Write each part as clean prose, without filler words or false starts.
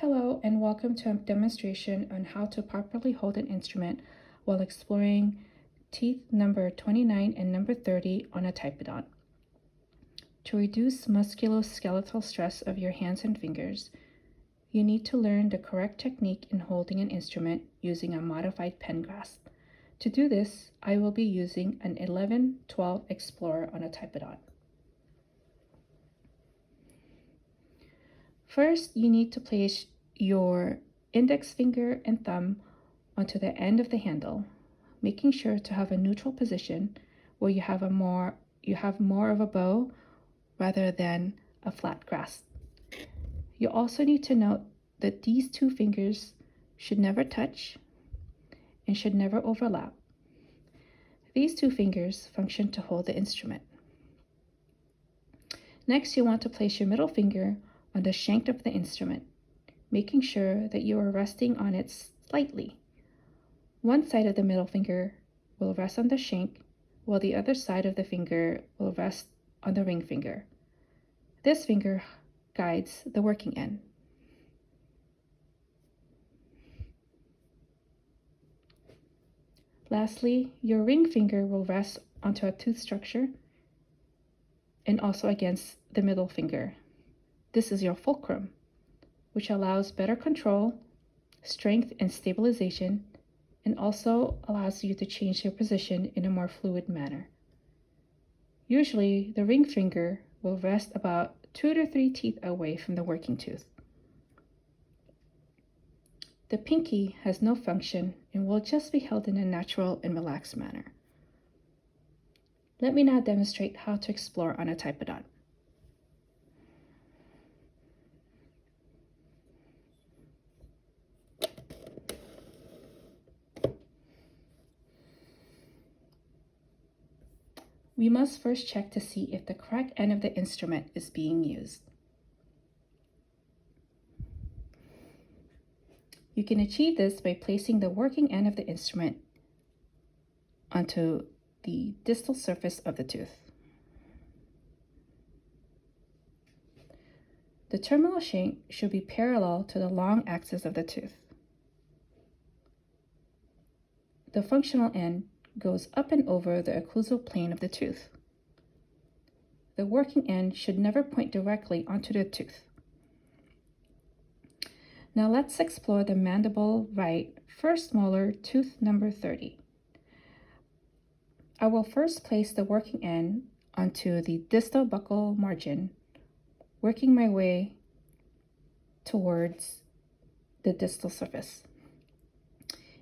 Hello and welcome to a demonstration on how to properly hold an instrument while exploring teeth number 29 and number 30 on a Typodont. To reduce musculoskeletal stress of your hands and fingers, you need to learn the correct technique in holding an instrument using a modified pen grasp. To do this, I will be using an 11-12 Explorer on a Typodont. First, you need to place your index finger and thumb onto the end of the handle, making sure to have a neutral position where you have more of a bow rather than a flat grasp. You also need to note that these two fingers should never touch and should never overlap. These two fingers function to hold the instrument. Next, you want to place your middle finger on the shank of the instrument, making sure that you are resting on it slightly. One side of the middle finger will rest on the shank, while the other side of the finger will rest on the ring finger. This finger guides the working end. Lastly, your ring finger will rest onto a tooth structure and also against the middle finger. This is your fulcrum, which allows better control, strength, and stabilization, and also allows you to change your position in a more fluid manner. Usually, the ring finger will rest about 2 to 3 teeth away from the working tooth. The pinky has no function and will just be held in a natural and relaxed manner. Let me now demonstrate how to explore on a Typodont. We must first check to see if the correct end of the instrument is being used. You can achieve this by placing the working end of the instrument onto the distal surface of the tooth. The terminal shank should be parallel to the long axis of the tooth. The functional end goes up and over the occlusal plane of the tooth. The working end should never point directly onto the tooth. Now let's explore the mandible right first molar tooth number 30. I will first place the working end onto the distal buccal margin, working my way towards the distal surface.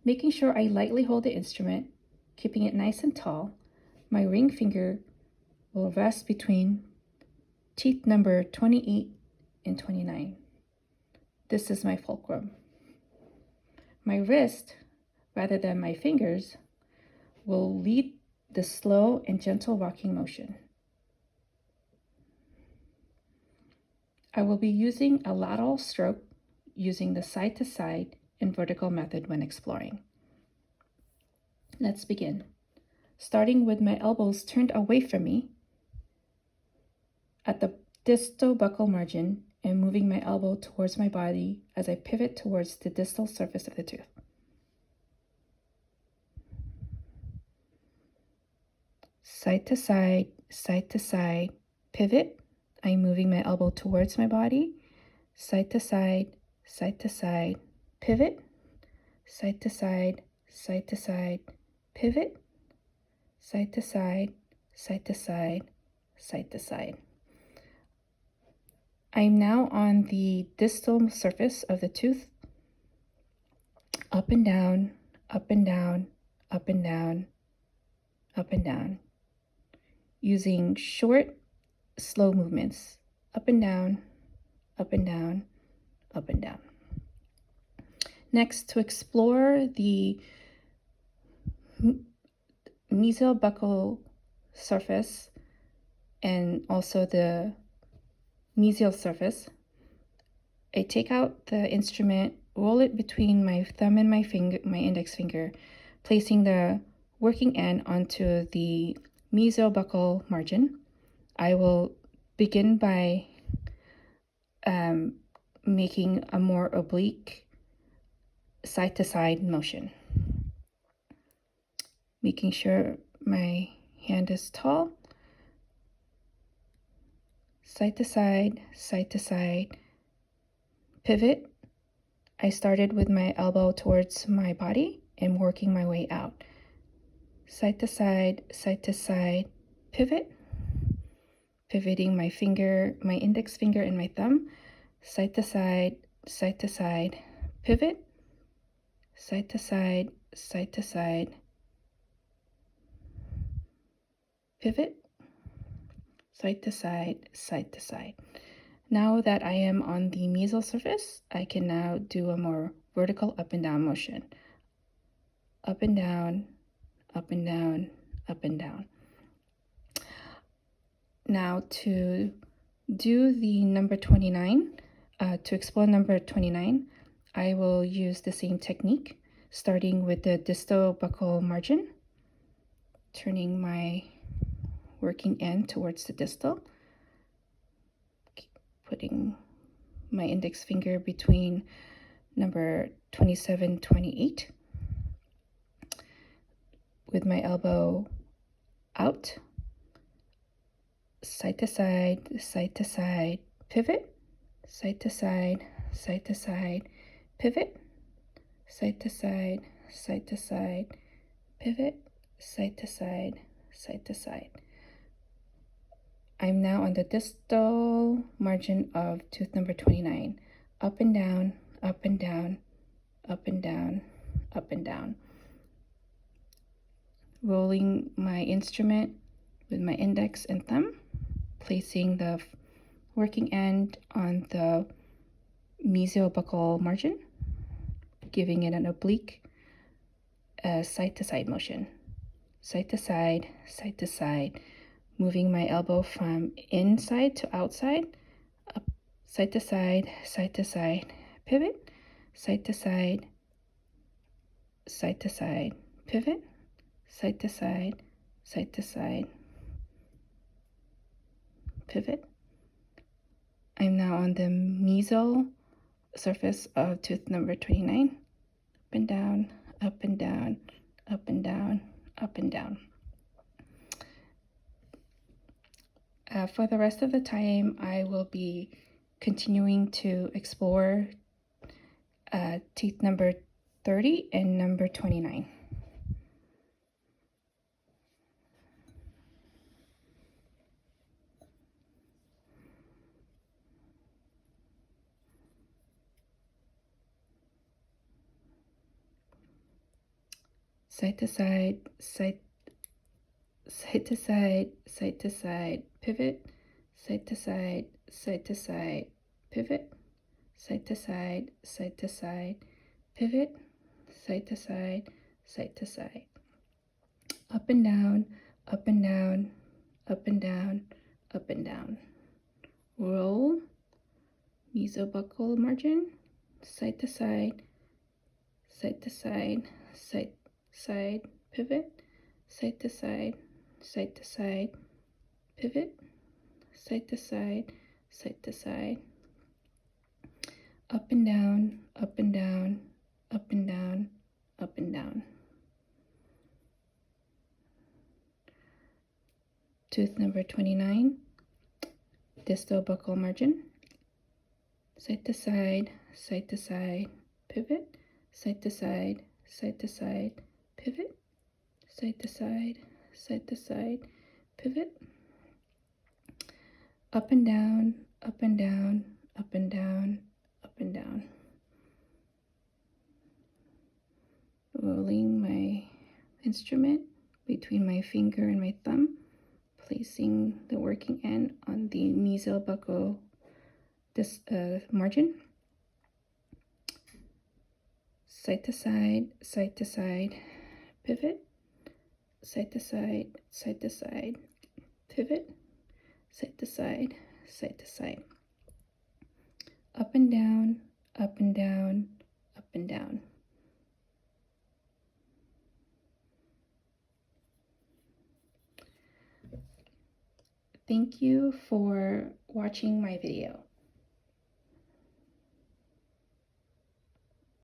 Making sure I lightly hold the instrument, keeping it nice and tall, my ring finger will rest between teeth number 28 and 29. This is my fulcrum. My wrist, rather than my fingers, will lead the slow and gentle rocking motion. I will be using a lateral stroke using the side-to-side and vertical method when exploring. Let's begin. Starting with my elbows turned away from me at the distal buccal margin and moving my elbow towards my body as I pivot towards the distal surface of the tooth. Side to side, pivot. I'm moving my elbow towards my body. Side to side, pivot. Side to side, pivot. Side to side, side to side. I'm now on the distal surface of the tooth. Up and down, up and down, up and down, up and down. Using short, slow movements. Up and down, up and down, up and down. Next, to explore the mesiobuccal surface and also the mesial surface, I take out the instrument, roll it between my thumb and my index finger, placing the working end onto the mesiobuccal margin. I will begin by making a more oblique side-to-side motion. Making sure my hand is tall. Side to side, pivot. I started with my elbow towards my body and working my way out. Side to side, pivot. Pivoting my finger, my index finger and my thumb. Side to side, pivot. Side to side, pivot. Side to side. Now that I am on the mesial surface, I can now do a more vertical up and down motion. Up and down, up and down, up and down. Now to do the number 29, to explore number 29, I will use the same technique, starting with the distal buccal margin, turning my working end towards the distal, putting my index finger between number 27, 28, with my elbow out, side to side, pivot, side to side, pivot, side to side, pivot, side to side. I'm now on the distal margin of tooth number 29. Up and down, up and down, up and down, up and down. Rolling my instrument with my index and thumb, placing the working end on the mesial buccal margin, giving it an oblique side to side motion. Side to side, moving my elbow from inside to outside, up, side to side, pivot, side to side, pivot, side to side, pivot. I'm now on the mesial surface of tooth number 29. Up and down, up and down, up and down, up and down. For the rest of the time, I will be continuing to explore teeth number 30 and number 29. Side to side, pivot, side to side, pivot, side to side, pivot, side to side, up and down, up and down, up and down, up and down. Roll, mesobuccal margin, side to side, pivot, side to side, pivot, side to side, up and down, up and down, up and down, up and down. Tooth number 29, distal buccal margin, side to side, pivot, side to side, pivot, side to side, pivot, up and down, up and down, up and down, up and down. Rolling my instrument between my finger and my thumb, placing the working end on the mesial buccal margin. Side to side, pivot, side to side, pivot, side to side, up and down, up and down, up and down. Thank you for watching my video.